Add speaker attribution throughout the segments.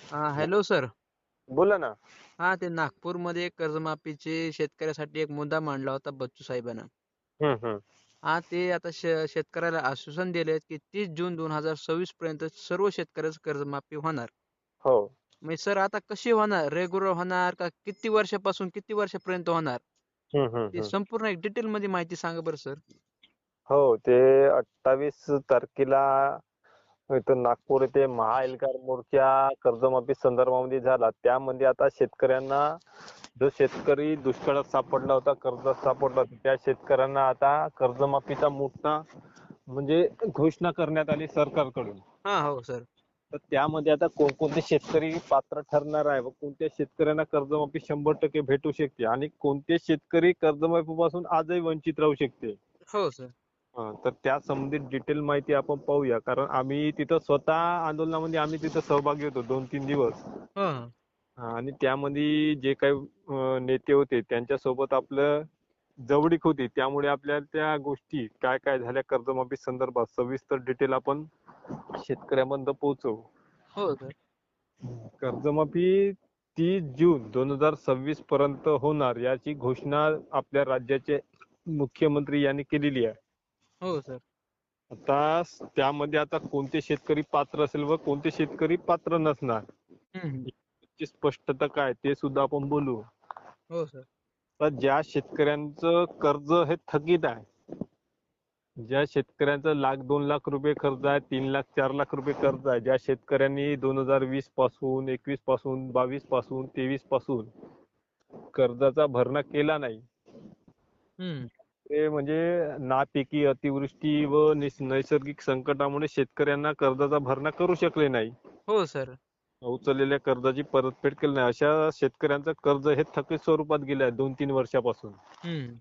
Speaker 1: Hello sir.
Speaker 2: बोला ना.
Speaker 1: ते नागपूरमध्ये कर्जमाफीचे शेतकऱ्यासाठी एक मुद्दा मांडला होता बच्चू साहेबांना.
Speaker 2: हम्म.
Speaker 1: ते आता शेतकऱ्याला आश्वासन दिले की 30 जून 2026 पर्यंत सर्व शेतकऱ्याचं कर्जमाफी होणार.
Speaker 2: हो.
Speaker 1: मग सर आता कशी होणार? रेग्युलर होणार का किती वर्षापासून किती वर्षापर्यंत होणार? ते
Speaker 2: हम्म.
Speaker 1: संपूर्ण एक डिटेलमध्ये माहिती सांगा बरं सर.
Speaker 2: हो, ते 28 तारखेला इथं नागपूर येथे महाएल्गार मोर्चा कर्जमाफी संदर्भामध्ये झाला. त्यामध्ये आता शेतकऱ्यांना, जो शेतकरी दुष्काळात सापडला होता, कर्जात सापडला होता, त्या शेतकऱ्यांना आता कर्जमाफीचा मोठा म्हणजे घोषणा करण्यात आली सरकारकडून.
Speaker 1: हो सर.
Speaker 2: तर त्यामध्ये आता कोणकोणते शेतकरी पात्र ठरणार आहे व कोणत्या शेतकऱ्यांना कर्जमाफी 100% भेटू शकते आणि कोणते शेतकरी कर्जमाफीपासून आजही वंचित राहू शकते.
Speaker 1: हो सर.
Speaker 2: तर त्या संबंधित डिटेल माहिती आपण पाहूया, कारण आम्ही तिथं स्वतः आंदोलनामध्ये आम्ही तिथं सहभागी होतो 2-3 दिवस.
Speaker 1: हं.
Speaker 2: आणि त्यामध्ये जे काही नेते होते त्यांच्यासोबत आपलं जवळीक होती, त्यामुळे आपल्याला त्या गोष्टी काय काय झाल्या कर्जमाफी संदर्भात सविस्तर डिटेल आपण शेतकऱ्यांपर्यंत पोहोचवू.
Speaker 1: हो सर.
Speaker 2: कर्जमाफी 30 जून 2026 पर्यंत होणार याची घोषणा आपल्या राज्याचे मुख्यमंत्री यांनी केलेली आहे.
Speaker 1: हो सर.
Speaker 2: आता त्यामध्ये आता कोणते शेतकरी पात्र असेल व कोणते शेतकरी पात्र नसणार
Speaker 1: हं.
Speaker 2: याची स्पष्टता काय ते सुद्धा आपण बोलू.
Speaker 1: हो सर.
Speaker 2: तर ज्या शेतकऱ्यांचं कर्ज हे थकीत आहे, ज्या शेतकऱ्यांचं 1,00,000-2,00,000 रुपये कर्ज आहे, 3,00,000-4,00,000 रुपये कर्ज आहे, ज्या शेतकऱ्यांनी 2020 पासून, 21 पासून, 22 पासून, 23 पासून कर्जाचा भरणा केला नाही,
Speaker 1: हं.
Speaker 2: ते म्हणजे नापिकी, अतिवृष्टी व नैसर्गिक संकटामुळे शेतकऱ्यांना कर्जाचा भरणा करू शकले नाही,
Speaker 1: हो सर.
Speaker 2: उचललेल्या कर्जाची परतफेड केली नाही, अशा शेतकऱ्यांचं कर्ज हे थकीत स्वरूपात गेलं आहे 2-3 वर्षापासून.
Speaker 1: हं.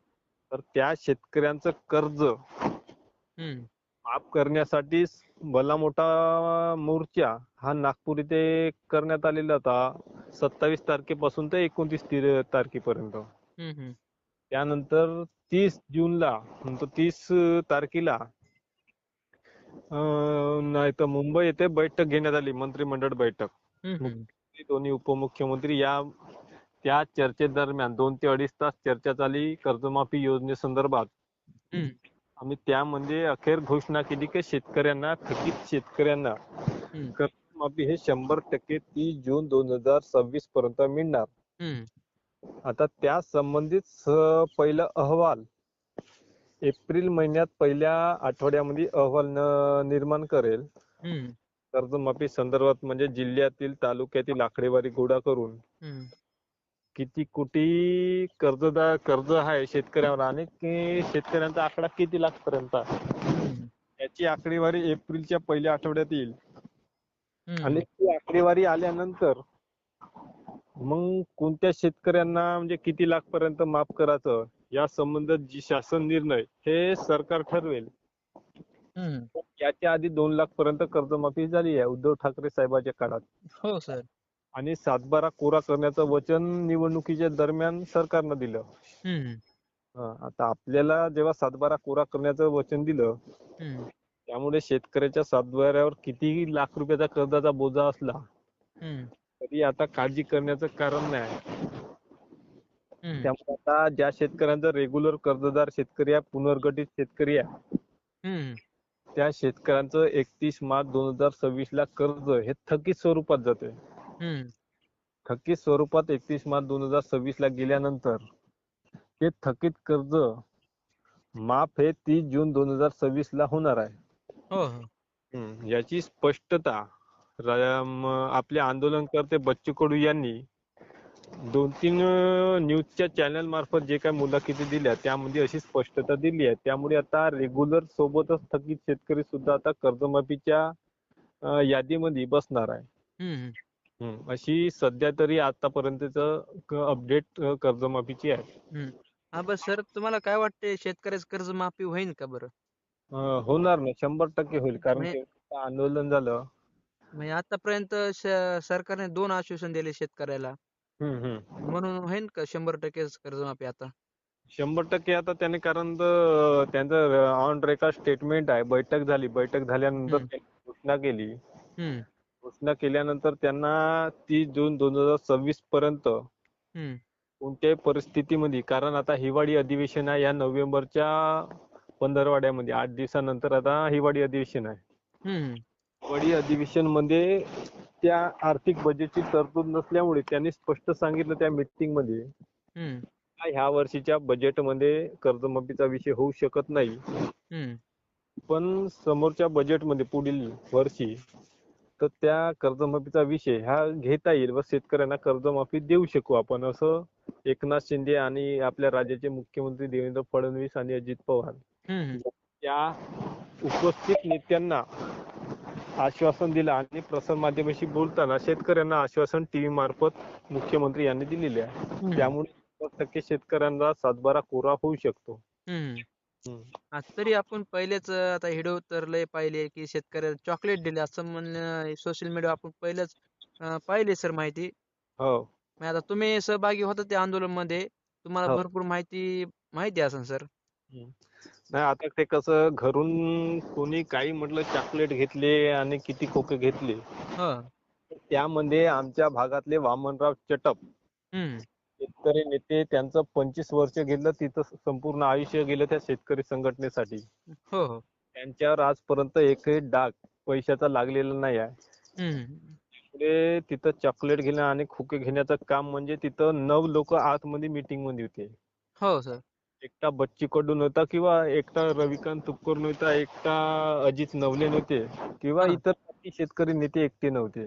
Speaker 2: तर त्या शेतकऱ्यांचं कर्ज
Speaker 1: हं.
Speaker 2: माफ करण्यासाठी भला मोठा मोर्चा हा नागपूर इथे करण्यात आलेला होता 27 तारखेपासून तर 29 तारखेपर्यंत.
Speaker 1: हं, हं.
Speaker 2: त्यानंतर 30 जूनला, म्हणजे 30 तारखेला नाही तर मुंबई येथे बैठक घेण्यात आली, मंत्रिमंडळ बैठक.
Speaker 1: हं, हं.
Speaker 2: मुख्यमंत्री, दोन्ही उपमुख्यमंत्री या त्या चर्चेदरम्यान 2 ते 2.5 तास चर्चा झाली कर्जमाफी योजनेसंदर्भात.
Speaker 1: हं.
Speaker 2: आम्ही त्यामध्ये अखेर घोषणा केली की शेतकऱ्यांना, थकीत शेतकऱ्यांना
Speaker 1: हं.
Speaker 2: कर्जमाफी हे 100% 30 जून 2026 पर्यंत मिळणार.
Speaker 1: हं.
Speaker 2: आता त्या संबंधित पहिला अहवाल एप्रिल महिन्यात पहिल्या आठवड्यामध्ये अहवाल निर्माण करेल.
Speaker 1: हं.
Speaker 2: कर्जमाफी संदर्भात म्हणजे जिल्ह्यातील, तालुक्यातील आकडेवारी गोळा करून
Speaker 1: हं.
Speaker 2: किती कोटी कर्ज आहे शेतकऱ्यावर आणि शेतकऱ्यांचा आकडा किती लाख पर्यंत आहे,
Speaker 1: हं.
Speaker 2: याची आकडेवारी एप्रिलच्या पहिल्या आठवड्यात येईल. आणि
Speaker 1: हं.
Speaker 2: ती आकडेवारी आल्यानंतर मग कोणत्या शेतकऱ्यांना म्हणजे किती लाख पर्यंत माफ करायचं या संबंधात जी शासन निर्णय हे सरकार ठरवेल.
Speaker 1: हं.
Speaker 2: याच्या आधी 2 लाख पर्यंत कर्जमाफी झाली आहे उद्धव ठाकरे साहेबांच्या काळात.
Speaker 1: हो सर.
Speaker 2: आणि 7/12 कोरा करण्याचं वचन निवडणुकीच्या दरम्यान सरकारनं दिलं.
Speaker 1: हं.
Speaker 2: आता आपल्याला जेव्हा 7/12 कोरा करण्याचं वचन दिलं,
Speaker 1: हं.
Speaker 2: त्यामुळे शेतकऱ्याच्या 7/12वर किती लाख रुपयाचा कर्जाचा बोजा असला
Speaker 1: हं.
Speaker 2: तरी आता काळजी करण्याचं कारण नाही.
Speaker 1: हं.
Speaker 2: त्यामुळे आता ज्या शेतकऱ्यांचा रेग्युलर कर्जदार शेतकरी आहे, पुनर्गठित शेतकरी आहे,
Speaker 1: हं.
Speaker 2: त्या शेतकऱ्यांचं 31 मार्च 2026 ला कर्ज हे थकीत स्वरूपात जाते.
Speaker 1: हं.
Speaker 2: थकीत स्वरूपात 31 मार्च 2026 ला गेल्यानंतर ते थकीत कर्ज माफ हे 30 जून 2026 ला होणार आहे.
Speaker 1: हो, हो.
Speaker 2: याची स्पष्टता आपले आंदोलनकर्ते बच्चू कडू यांनी 2-3 न्यूजच्या चॅनल मार्फत जे काही मुलाखती दिल्या त्यामध्ये अशी स्पष्टता दिली आहे. त्यामुळे आता रेग्युलर सोबतच थकीत शेतकरी सुद्धा आता कर्जमाफीच्या यादीमध्ये बसणार आहे.
Speaker 1: हं.
Speaker 2: अशी सध्या तरी आतापर्यंतचं अपडेट कर्जमाफीची आहे.
Speaker 1: हं. बस सर तुम्हाला काय वाटतंय शेतकऱ्याचं कर्जमाफी होईल का बरं?
Speaker 2: होणार ना, 100% होईल, कारण
Speaker 1: म्हणजे
Speaker 2: की आंदोलन झालं.
Speaker 1: म्हणजे आतापर्यंत सरकारने 2 आश्वासन दिले शेतकऱ्याला.
Speaker 2: हम्म, हम्म.
Speaker 1: म्हणून होईल का 100% कर्जमाफी आता?
Speaker 2: 100% आता त्याने, कारण त्यांचं ऑन रेकॉर्ड स्टेटमेंट आहे. बैठक झाली, बैठक झाल्यानंतर
Speaker 1: हं.
Speaker 2: त्यांनी घोषणा केली.
Speaker 1: हं.
Speaker 2: घोषणा केल्यानंतर त्यांना 30 जून 2026 पर्यंत
Speaker 1: हम्म
Speaker 2: कोणत्याही परिस्थितीमध्ये, कारण आता हिवाळी अधिवेशन आहे या नोव्हेंबरच्या पंधरवड्यामध्ये 8 दिवसानंतर आता हिवाळी अधिवेशन आहे.
Speaker 1: हम्म
Speaker 2: हिवाळी अधिवेशन मध्ये त्या आर्थिक बजेटची तरतूद नसल्यामुळे त्यांनी स्पष्ट सांगितलं त्या मीटिंग मध्ये
Speaker 1: हम्म
Speaker 2: का ह्या वर्षीच्या बजेटमध्ये कर्जमाफीचा विषय होऊ शकत नाही.
Speaker 1: हम्म
Speaker 2: पण समोरच्या बजेटमध्ये पुढील वर्षी तर त्या कर्जमाफीचा विषय हा घेता येईल व शेतकऱ्यांना कर्जमाफी देऊ शकू आपण, असं एकनाथ शिंदे आणि आपल्या राज्याचे मुख्यमंत्री देवेंद्र फडणवीस आणि अजित पवार
Speaker 1: हम्म
Speaker 2: या उपस्थित नेत्यांना आश्वासन दिलं. आणि प्रसारमाध्यमांशी बोलताना शेतकऱ्यांना आश्वासन टीव्ही मार्फत मुख्यमंत्री यांनी दिलेले आहे.
Speaker 1: हम्म
Speaker 2: त्यामुळे 100% शेतकऱ्यांना सातबारा कोरा होऊ शकतो.
Speaker 1: हम्म
Speaker 2: हम्म.
Speaker 1: तरी आपण पहिलेच आता व्हिडिओ तर लय पाहिले की शेतकऱ्याला चॉकलेट दिले असं म्हणणं सोशल मीडिया आपण पहिलेच पाहिले सर माहिती.
Speaker 2: हो
Speaker 1: मग आता तुम्ही सहभागी होता त्या आंदोलनामध्ये, तुम्हाला
Speaker 2: हो.
Speaker 1: भरपूर माहिती माहिती असेल सर.
Speaker 2: हम्म. नाही, आता ते कसं घरून कोणी काही म्हटलं चॉकलेट घेतले आणि किती खोके घेतले,
Speaker 1: हो.
Speaker 2: त्यामध्ये आमच्या भागातले वामनराव चटप
Speaker 1: हम्म
Speaker 2: शेतकरी नेते, त्यांचं 25 वर्ष गेलं तिथं, संपूर्ण आयुष्य गेलं त्या शेतकरी संघटनेसाठी.
Speaker 1: हो हो.
Speaker 2: त्यांच्यावर आजपर्यंत एकही डाग पैशाचा लागलेला नाही आहे.
Speaker 1: हम्म
Speaker 2: पुढे तिथं चॉकलेट घेणं आणि खोके घेण्याचं काम, म्हणजे तिथं 9 लोक आतमध्ये मीटिंग मध्ये होते.
Speaker 1: हो सर.
Speaker 2: एकटा बच्ची कडू नव्हता किंवा एकटा रविकांत तुपकर नव्हता, एकटा अजित नवले नव्हते किंवा
Speaker 1: हा.
Speaker 2: इतर बाकी शेतकरी नेते एकटे नव्हते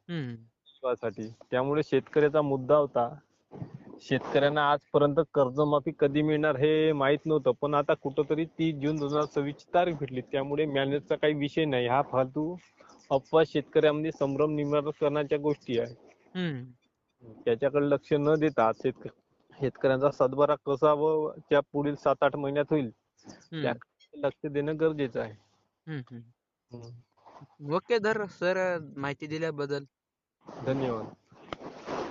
Speaker 1: हम्म
Speaker 2: साठी. त्यामुळे शेतकऱ्याचा मुद्दा होता. शेतकऱ्यांना आजपर्यंत कर्जमाफी कधी मिळणार हे माहित नव्हतं, पण आता कुठंतरी 30 जून 2026 ची तारीख भेटली, त्यामुळे मॅनेजचा काही विषय नाही. हा फालतू अफवा शेतकऱ्यांमध्ये संभ्रम निर्माण करण्याच्या गोष्टी आहे.
Speaker 1: हम्म
Speaker 2: त्याच्याकडे लक्ष न देता शेतकऱ्यांचा सातबारा कसा व त्या पुढील 7-8 महिन्यात होईल
Speaker 1: हम्म
Speaker 2: त्याकडे लक्ष देणं गरजेचं आहे.
Speaker 1: हम्म.
Speaker 2: हम्म.
Speaker 1: ओके धर सर, माहिती दिल्याबद्दल.
Speaker 2: धन्यवाद.